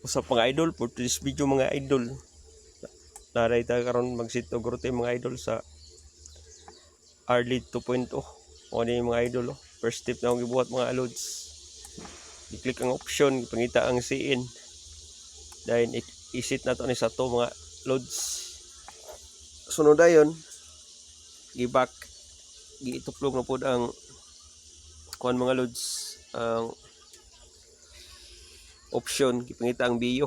usap mga idol for this video mga idol. Naray ta karon mag-set og route mga idol sa RLED 2.0. O ni mga idol. First step na akong gibuhat mga lods. I-click ang option, ipangita ang CN. Dahil isit na to ni sa to mga loads. Sunod dayon, gi-back, gi-ituplog na pod ang kuan mga loads, ang option, ipangita ang bio.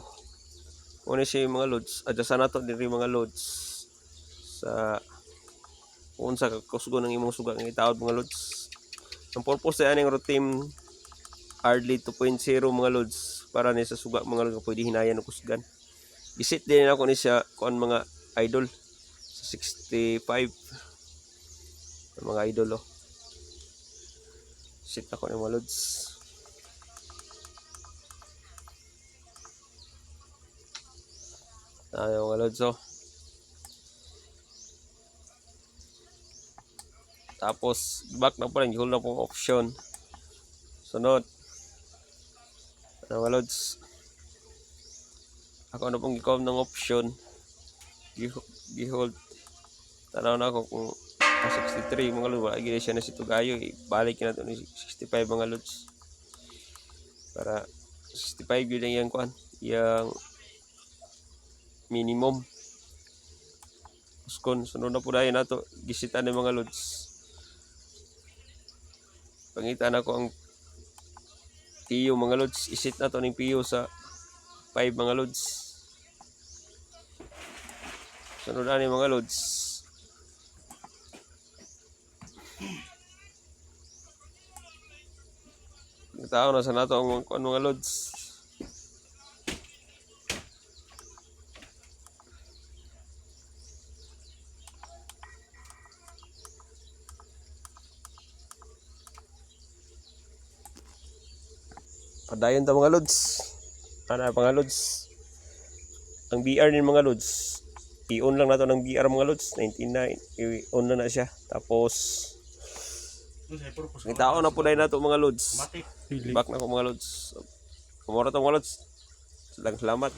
Kung ano siya yung mga loads, adjustan na to diri mga loads sa kung sa kusgo ng imong suga ng itawad mga loads. Ang purpose sa aning routine RLED 2.0 mga loads para ni sa suga mga loads pwede hinayan og kusgan. Visit din ako ni siya kuan mga idol sa 65 mga idol oh. Visit ako ni mga loads. Ayo mga loads oh. Tapos back na po lang gihul na pong option. Sunod. Ano mga loads? Ako na pong gikom ng option. Gihold. Tanaw na ako kung 63 mga loads. Wala gina siya na si Tugayo. Ibalik na ito ni 65 mga loads. Para 65 yun lang yung kuhan. Yung minimum. Kuskon. Sunod na po dahil na ito. Gisitan ng mga loads. Pangitan ako ang PU mga loads. Isit na ito ng PU sa 5 mga loads. Sunod na mga loads. Tao na sa nato ang mga loads. Padayon ta mga loads. Ana mga loads. Ang BR ni mga loads. I-on lang nato ng BR mga loads. 99. I-on na siya. Tapos ang tao na po dahil nato mga loads. Back na ko mga loads. Kumura to mga loads. Salamat.